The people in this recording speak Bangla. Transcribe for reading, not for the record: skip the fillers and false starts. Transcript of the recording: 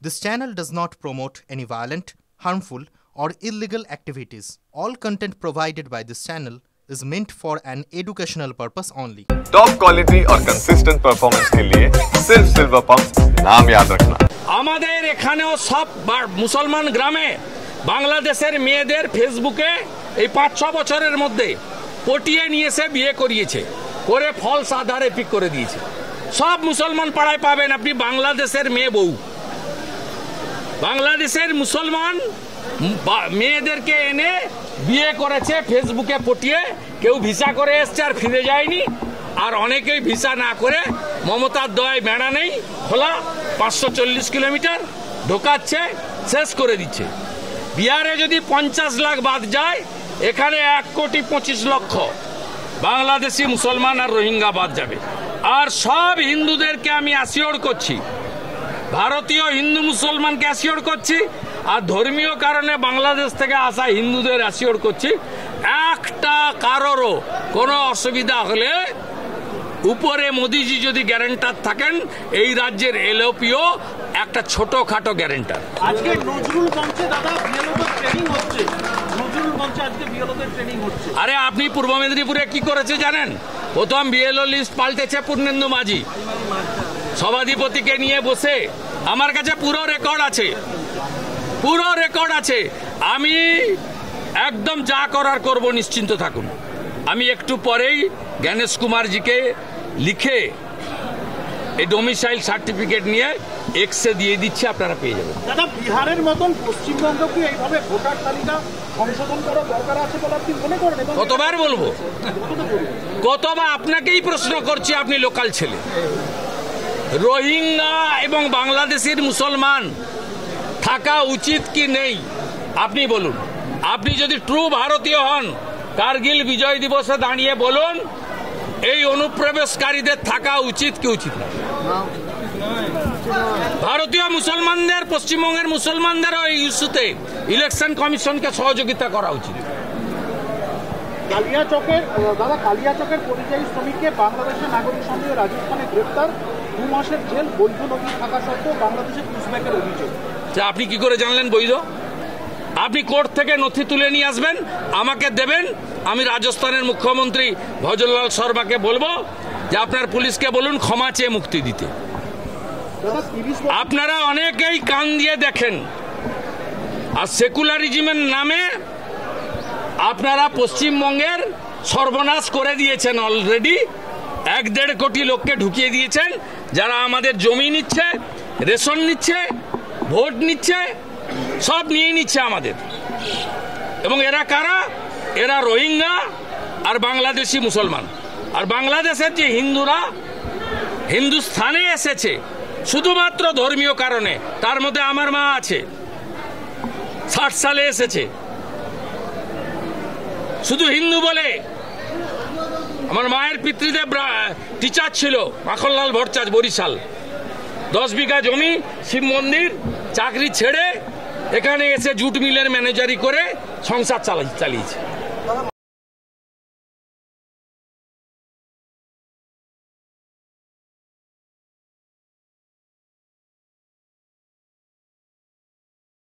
This channel does not promote any violent, harmful, or illegal activities. All content provided by this channel is meant for an educational purpose only. Top quality और कंसिस्टेंट परफॉर्मेंस के लिए सिर्फ सिल्वर पंप नाम याद रखना। আমাদের এখানেও সব মুসলমান গ্রামে বাংলাদেশের মেয়েদের ফেসবুকে এই ৫-৬ বছরের মধ্যে পটিয়ে নিয়েছে, বিয়ে করিয়েছে, করে ফলস আধারে পিক করে দিয়েছে। সব মুসলমান পাড়ায় পাবেন আপনি বাংলাদেশের মেয়ে বউ। বাংলাদেশের মুসলমান মেয়েদেরকে এনে বিয়ে করেছে ফেসবুকে পটিয়ে। কেউ ভিসা করে এসছে আর ফিরে যায়নি, আর অনেকেই ভিসা না করে মমতার দয়ায় বেড়া নেই খোলা ৫৪০ কিলোমিটার ঢোকাচ্ছে, শেষ করে দিচ্ছে। বিহারে যদি ৫০ লাখ বাদ যায়, এখানে ১,২৫,০০,০০০ বাংলাদেশি মুসলমান আর রোহিঙ্গা বাদ যাবে। আর সব হিন্দুদেরকে আমি অ্যাসিওর করছি, ভারতীয় হিন্দু মুসলমানকে অ্যাসিওর করছি, আর ধর্মীয় কারণে বাংলাদেশ থেকে আসা হিন্দুদের অ্যাসিওর করছি, একটা কারোরও কোনো অসুবিধা হলে উপরে মোদিজি যদি গ্যারান্টার থাকেন, এই রাজ্যের এলওপিও একটা ছোটখাটো গ্যারান্টার। আজকে নজরুল মঞ্চে দাদা বিএলওদের ট্রেনিং হচ্ছে, নজরুল মঞ্চে আজকে বিএলওদের ট্রেনিং হচ্ছে। আরে আপনি পূর্ব মেদিনীপুরে কি করেছে জানেন? প্রথম বিএলও লিস্ট পাল্টেছে পূর্ণেন্দু মাঝি, সভাধিপতিকে নিয়ে বসে। আমার কাছে পুরো রেকর্ড আছে, পুরো রেকর্ড আছে। আমি একদম যা করার করব, নিশ্চিন্ত থাকুন। আমি একটু পরেই গণেশ কুমারজিকে লিখে এই ডোমিসাইল সার্টিফিকেট নিয়ে এক্সে দিয়ে দিচ্ছি, আপনারা পেয়ে যাবেন। দাদা, বিহারের মতন পশ্চিমবঙ্গ কি এইভাবে ভোটার তালিকা সংশোধন করার দরকার আছে বলে আপনি মনে করেন? কতবার বলবো, কতবার আপনাকেই প্রশ্ন করছি, আপনি লোকাল ছেলে। রোহিঙ্গা এবং বাংলাদেশের মুসলমান থাকা উচিত কি নেই আপনি বলুন। আপনি যদি ট্রু ভারতীয় হন, কার্গিল বিজয় দিবসে দাঁড়িয়ে বলুন এই অনুপ্রবেশকারীদের থাকা উচিত কি উচিত না। ভারতীয় মুসলমানদের, পশ্চিমবঙ্গের মুসলমানদের এই ইস্যুতে ইলেকশন কমিশনকে সহযোগিতা করা উচিত। কালিয়াচকের পরিযায়ী শ্রমিককে বাংলাদেশের নাগরিক সন্দেহে রাজস্থানে গ্রেপ্তার, 2 মাসের জেল, বৈধ নথি থাকা সত্ত্বেও বাংলাদেশে পুশব্যাকের অভিযোগ। আপনি কি করে জানলেন বৈধ? আপনি কোর্ট থেকে নথি তুলে নিয়ে আসবেন, আমাকে দেবেন। আমি রাজস্থানের মুখ্যমন্ত্রী ভজনলাল শর্মাকে বলবো যে আপনার পুলিশকে বলুন ক্ষমা চেয়ে মুক্তি দিতে। আপনারা অনেকেই কান দিয়ে দেখেন, আর সেকুলারিজমের নামে আপনারা পশ্চিমবঙ্গের সর্বনাশ করে দিয়েছেন। অলরেডি ১-১.৫ কোটি লোককে ঢুকিয়ে দিয়েছেন, যারা আমাদের জমি নিচ্ছে, রেশন নিচ্ছে, ভোট নিচ্ছে, সব নিয়ে নিচ্ছে আমাদের। এবং এরা কারা? এরা রোহিঙ্গা আর বাংলাদেশি মুসলমান। আর বাংলাদেশের যে হিন্দুরা হিন্দুস্থানে এসেছে শুধুমাত্র ধর্মীয় কারণে, তার মধ্যে আমার মা আছে, ৬০ সালে এসেছে শুধু হিন্দু বলে। আমার মায়ের পিতৃদেব টিচার ছিল, মাখনলাল ভট্টাচার্য, বরিশাল। 10 বিঘা জমি, শিব মন্দির, চাকরি ছেড়ে এখানে এসে জুট মিলের ম্যানেজারি করে সংসার চালিয়েছে।